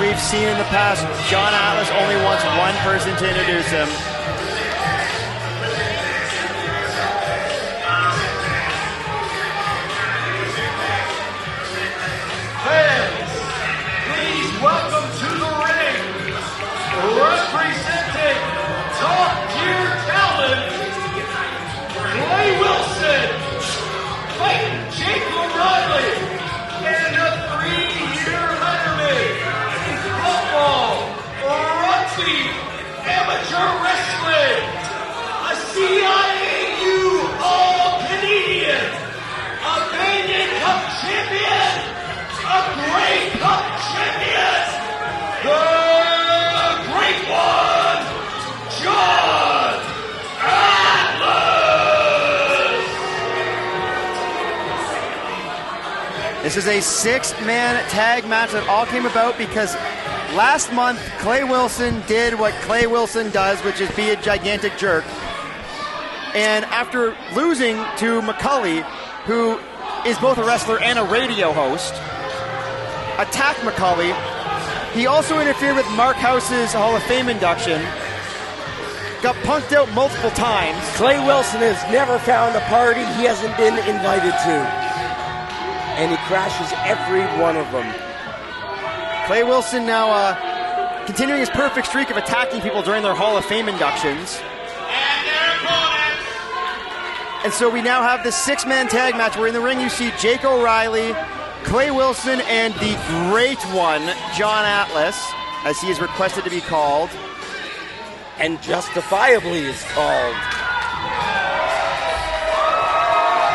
we've seen in the past, John Atlas only wants one person to introduce him. Fans, please welcome to the ring, representing top-tier talent, Clay Wilson, fighting Jake O'Reilly, and a 3-year letterman in football, rugby, amateur wrestling, a C.R.E.A.M All-Canadian, a Banyan Cup champion, a Grey Cup champion, the Great One, John Atlas! This is a 6-man tag match that all came about because last month Clay Wilson did what Clay Wilson does, which is be a gigantic jerk. And after losing to McCully, who is both a wrestler and a radio host, attacked McCully. He also interfered with Marc Hauss's Hall of Fame induction. Got punked out multiple times. Clay Wilson has never found a party he hasn't been invited to. And he crashes every one of them. Clay Wilson now continuing his perfect streak of attacking people during their Hall of Fame inductions. And their opponents. And so we now have the 6-man tag match where in the ring you see Jake O'Reilly, Clay Wilson, and the Great One, John Atlas, as he is requested to be called. And justifiably is called.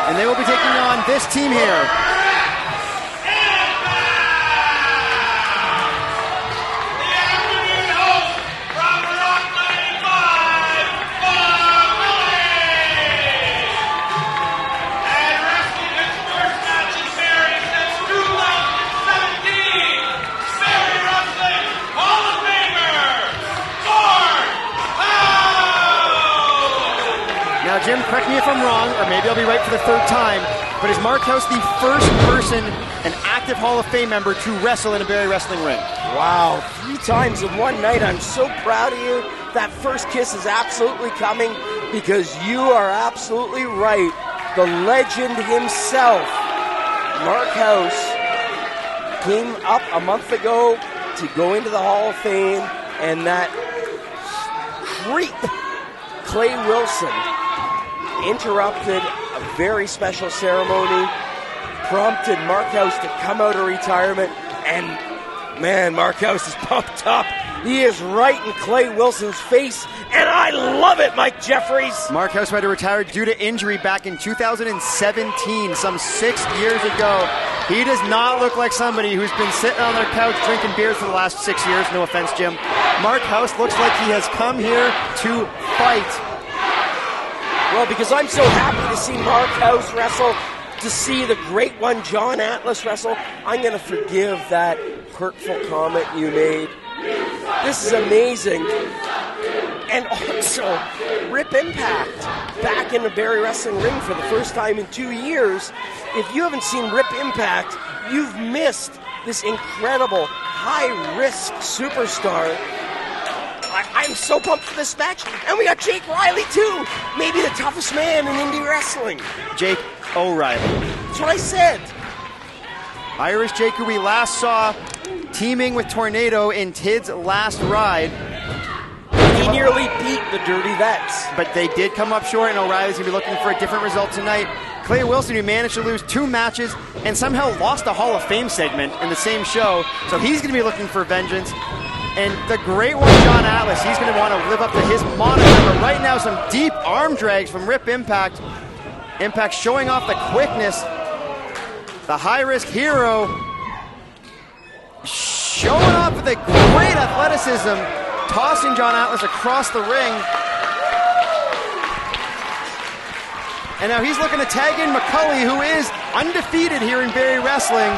And they will be taking on this team here. Now, Jim, correct me if I'm wrong, or maybe I'll be right for the third time, but is Marc Hauss the first person, an active Hall of Fame member, to wrestle in a Barrie wrestling ring? Wow, 3 times in one night. I'm so proud of you. That first kiss is absolutely coming because you are absolutely right. The legend himself, Marc Hauss, came up a month ago to go into the Hall of Fame, and that creep, Clay Wilson, interrupted a very special ceremony, prompted Marc Hauss to come out of retirement, and man, Marc Hauss is pumped up. He is right in Clay Wilson's face, and I love it, Mike Jeffries. Marc Hauss had to retire due to injury back in 2017, some 6 years ago. He does not look like somebody who's been sitting on their couch drinking beers for the last 6 years. No offense, Jim. Marc Hauss looks like he has come here to fight. Well, because I'm so happy to see Marc Hauss wrestle, to see the Great One, John Atlas, wrestle, I'm going to forgive that hurtful comment you made. This is amazing. And also, Rip Impact, back in the Barrie wrestling ring for the first time in 2 years. If you haven't seen Rip Impact, you've missed this incredible, high-risk superstar. I'm so pumped for this match. And we got Jake Riley, too. Maybe the toughest man in indie wrestling. Jake O'Reilly. That's what I said. Irish Jake, who we last saw teaming with Tornado in Tid's last ride. He nearly beat the Dirty Vets. But they did come up short, and O'Reilly's going to be looking for a different result tonight. Clay Wilson, who managed to lose 2 matches and somehow lost a Hall of Fame segment in the same show. So he's going to be looking for vengeance. And the Great One, John Atlas, he's going to want to live up to his moniker. But right now, some deep arm drags from Rip Impact. Impact showing off the quickness. The high-risk hero showing off the great athleticism, tossing John Atlas across the ring. And now he's looking to tag in McCully, who is undefeated here in Barrie Wrestling.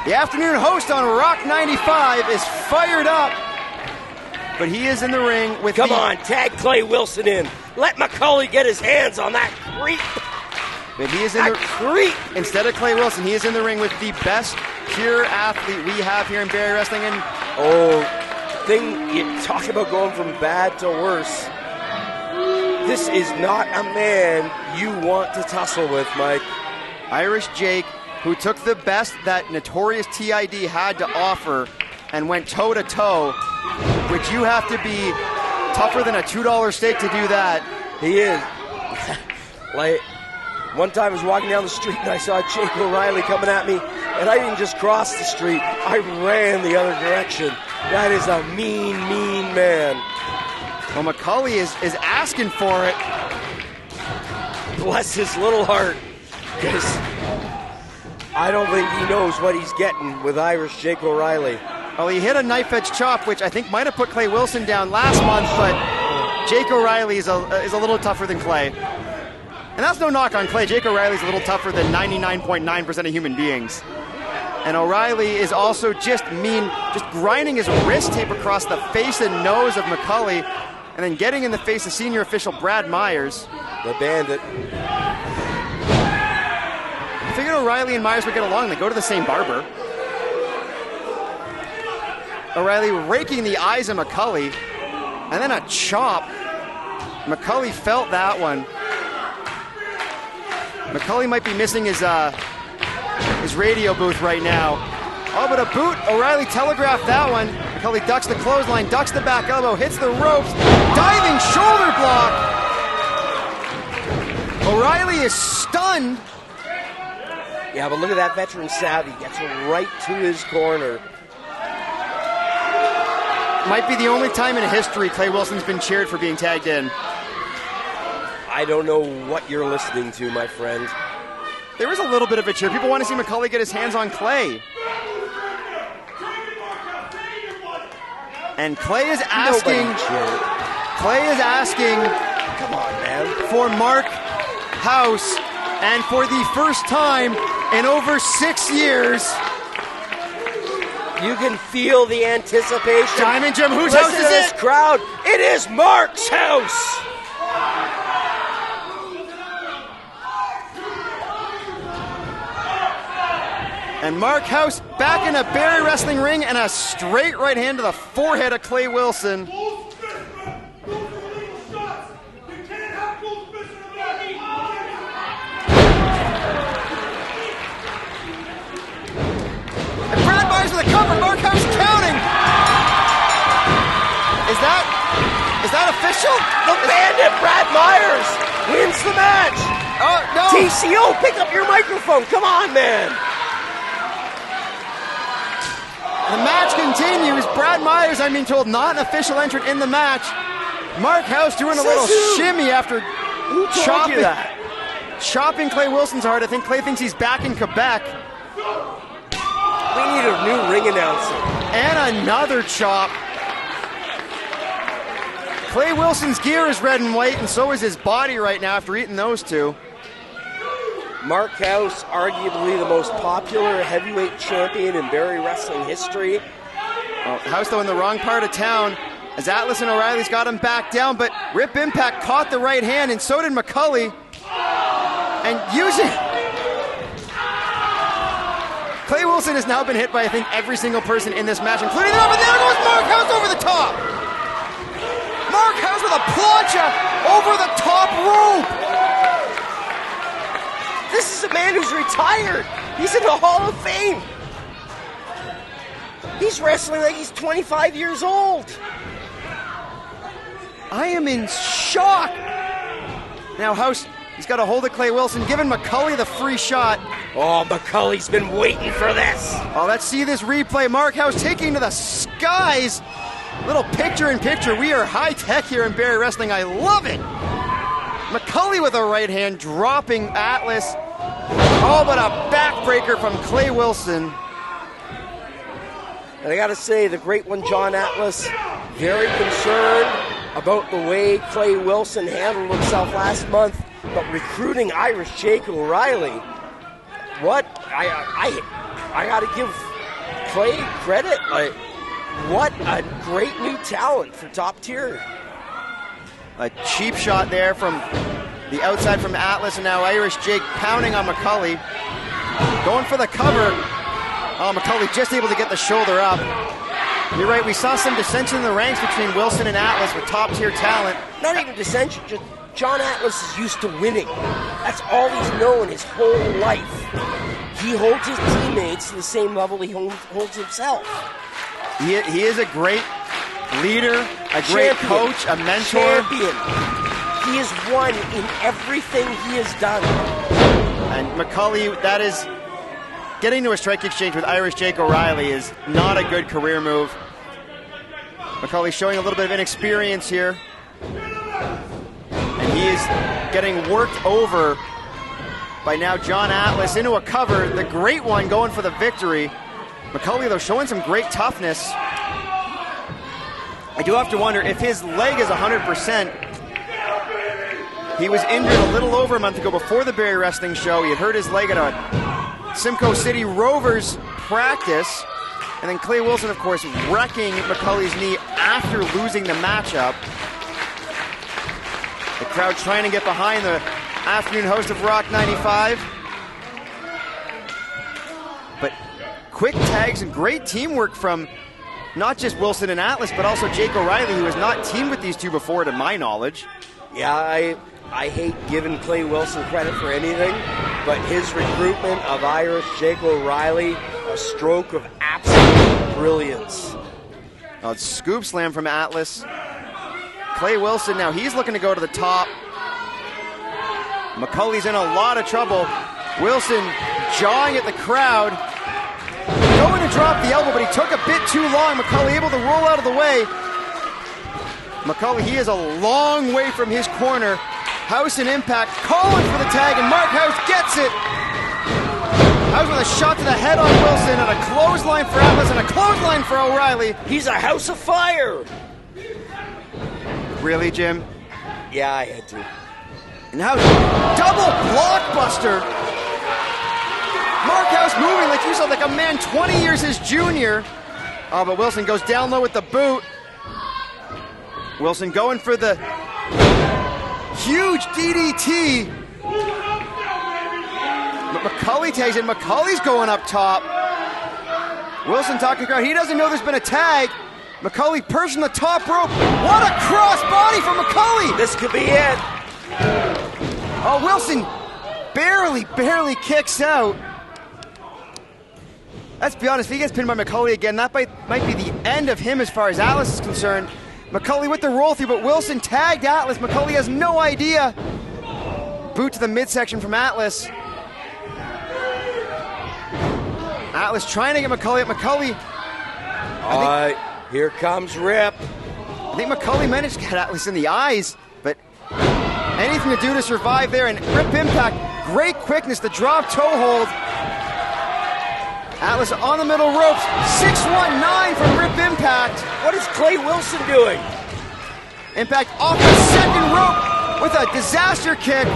The afternoon host on Rock 95 is fired up, but he is in the ring with Come on, tag Clay Wilson in. Let McCully get his hands on that creep. But he is in instead of Clay Wilson, he is in the ring with the best pure athlete we have here in Barrie Wrestling. And you talk about going from bad to worse. This is not a man you want to tussle with, Mike. Irish Jake, who took the best that Notorious TID had to offer and went toe-to-toe, which you have to be tougher than a $2 steak to do that. He is. Like, one time I was walking down the street and I saw Jake O'Reilly coming at me, and I didn't just cross the street, I ran the other direction. That is a mean, mean man. Well, McCully is asking for it. Bless his little heart, because I don't think he knows what he's getting with Irish Jake O'Reilly. Well, he hit a knife edge chop, which I think might have put Clay Wilson down last month, but Jake O'Reilly is a little tougher than Clay. And that's no knock on Clay. Jake O'Reilly's a little tougher than 99.9% of human beings. And O'Reilly is also just grinding his wrist tape across the face and nose of McCully, and then getting in the face of senior official Brad Myers. The Bandit. I figured O'Reilly and Myers would get along. They go to the same barber. O'Reilly raking the eyes of McCully, and then a chop. McCully felt that one. McCully might be missing his radio booth right now. Oh, but a boot. O'Reilly telegraphed that one. McCully ducks the clothesline, ducks the back elbow, hits the ropes, diving shoulder block. O'Reilly is stunned. Yeah, but look at that veteran savvy. Gets right to his corner. Might be the only time in history Clay Wilson's been cheered for being tagged in. I don't know what you're listening to, my friend. There is a little bit of a cheer. People want to see McCully get his hands on Clay. And Clay is asking, come on, man, for Marc Hauss, and for the first time in over 6 years. You can feel the anticipation. Diamond Jim, whose Listen house is to this it? crowd. It is Marc's house. And Marc Hauss back in a Barrie Wrestling ring and a straight right hand to the forehead of Clay Wilson. And Brad Myers with a cover. Marc Hauss counting. Is that official? The Bandit, Brad Myers, wins the match. Oh, no. TCO, pick up your microphone. Come on, man. The match continues. Brad Myers, I'm being told, not an official entrant in the match. Marc Hauss doing a little shimmy after chopping Clay Wilson's heart. I think Clay thinks he's back in Quebec. We need a new ring announcer. And another chop. Clay Wilson's gear is red and white, and so is his body right now after eating those two. Marc Hauss, arguably the most popular heavyweight champion in Barrie Wrestling history. Hauss, though, in the wrong part of town, as Atlas and O'Reilly's got him back down, but Rip Impact caught the right hand, and so did McCully. And using... Clay Wilson has now been hit by, I think, every single person in this match, including the... But there goes Marc Hauss over the top! Marc Hauss with a plancha over the top rope! This is a man who's retired. He's in the Hall of Fame. He's wrestling like he's 25 years old. I am in shock. Now Hauss, he's got a hold of Clay Wilson, giving McCully the free shot. Oh, McCully's been waiting for this. Oh, let's see this replay. Marc Hauss taking to the skies. Little picture-in-picture. We are high-tech here in Barrie Wrestling. I love it. McCully with a right hand, dropping Atlas. Oh, but a backbreaker from Clay Wilson. And I got to say, the great one, John Atlas, very concerned about the way Clay Wilson handled himself last month, but recruiting Irish Jake O'Reilly. What? I got to give Clay credit. What a great new talent for top tier. A cheap shot there from The outside from Atlas, and now Irish Jake pounding on McCully. Going for the cover. Oh, McCully just able to get the shoulder up. You're right, we saw some dissension in the ranks between Wilson and Atlas with top-tier talent. Not even dissension, just John Atlas is used to winning. That's all he's known his whole life. He holds his teammates to the same level he holds himself. He is a great leader, a great coach, a mentor. Champion. He has won in everything he has done. And McCully, that is, getting to a strike exchange with Irish Jake O'Reilly is not a good career move. McCully showing a little bit of inexperience here. And he is getting worked over by now John Atlas into a cover. The great one going for the victory. McCully, though, showing some great toughness. I do have to wonder if his leg is 100%. He was injured a little over a month ago before the Barrie Wrestling show. He had hurt his leg at a Simcoe City Rovers practice. And then Clay Wilson, of course, wrecking McCully's knee after losing the matchup. The crowd trying to get behind the afternoon host of Rock 95. But quick tags and great teamwork from not just Wilson and Atlas, but also Jake O'Reilly, who has not teamed with these two before, to my knowledge. Yeah, I hate giving Clay Wilson credit for anything, but his recruitment of Irish Jake O'Reilly, a stroke of absolute brilliance. Oh, it's scoop slam from Atlas. Clay Wilson, now he's looking to go to the top. McCully's in a lot of trouble. Wilson jawing at the crowd. Going to drop the elbow, but he took a bit too long. McCully able to roll out of the way. McCully, he is a long way from his corner. Hauss and Impact calling for the tag, and Marc Hauss gets it. Hauss with a shot to the head on Wilson, and a clothesline for Atlas, and a clothesline for O'Reilly. He's a house of fire. Really, Jim? Yeah, I had to. And Hauss, double blockbuster. Marc Hauss moving, like you said, like a man 20 years his junior. Oh, but Wilson goes down low with the boot. Wilson going for the huge DDT. But McCully tags it. McCully's going up top. Wilson talking to the crowd. He doesn't know there's been a tag. McCully perching the top rope. What a cross body from McCully. This could be it. Oh, Wilson barely kicks out. Let's be honest, if he gets pinned by McCully again, that might be the end of him as far as Atlas is concerned. McCully with the roll through, but Wilson tagged Atlas. McCully has no idea. Boot to the midsection from Atlas. Atlas trying to get McCully up. McCully. Here comes Rip. I think McCully managed to get Atlas in the eyes, but anything to do to survive there. And Rip Impact, great quickness, the drop toe hold. Atlas on the middle ropes, 619 from Rip Impact. What is Clay Wilson doing? Impact off the second rope with a disaster kick.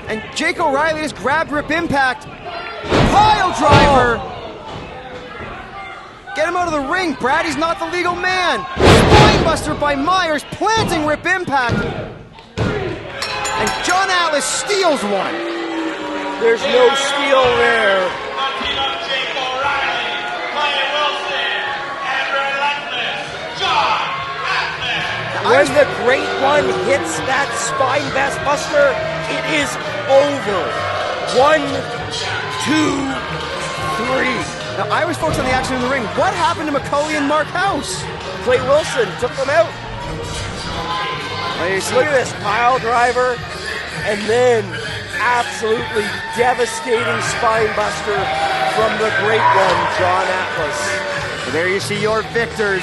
And Jake O'Reilly just grabbed Rip Impact. Pile driver. Get him out of the ring, Brad. He's not the legal man. Spinebuster by Myers, planting Rip Impact. And John Atlas steals one. There's no steal there. Jake O'Reilly, Clay Wilson, and relentless John Atlas. When the great one hits that spine buster, it is over. 1, 2, 3. Now, I was focused on the action in the ring. What happened to McCully and Marc Hauss? Clay Wilson took them out. Look at this pile driver, and then absolutely devastating spine buster from the great one, John Atlas. So there you see your victors.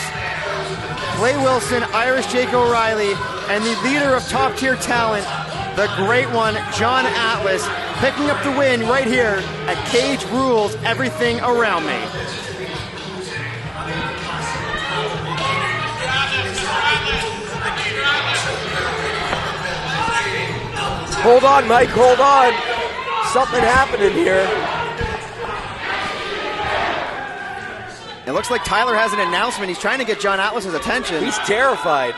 Clay Wilson, Irish Jake O'Reilly, and the leader of top-tier talent, the great one, John Atlas, picking up the win right here at Cage Rules Everything Around Me. Hold on, Mike, hold on. Something happening here. It looks like Tyler has an announcement. He's trying to get John Atlas's attention. He's terrified.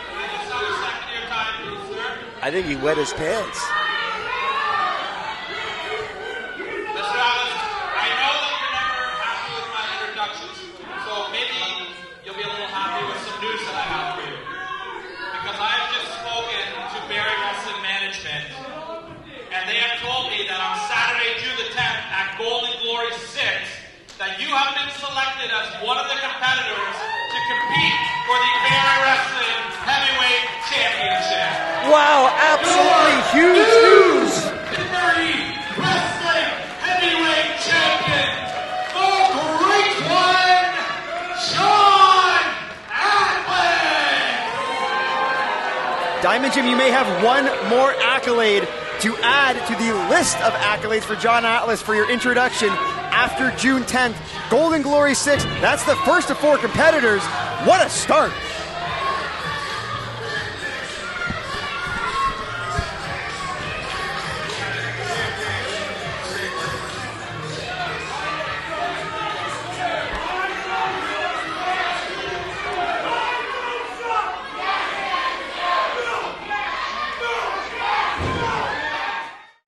I think he wet his pants. Mr. Atlas, I know that you're never happy with my introductions, so maybe you'll be a little happy with some news that I have for you. Because I have just spoken to Barrie Wrestling Management, and they have told me that on Saturday, June the 10th, at Golden Glory 6, that you have been selected as one of the competitors to compete for the Barrie Wrestling Heavyweight Championship. Wow, absolutely huge news. The Barrie Wrestling Heavyweight Champion, the Great One, John Atlas. Diamond Jim, you may have one more accolade to add to the list of accolades for John Atlas for your introduction after June 10th. Golden Glory 6, that's the first of 4 competitors. What a start.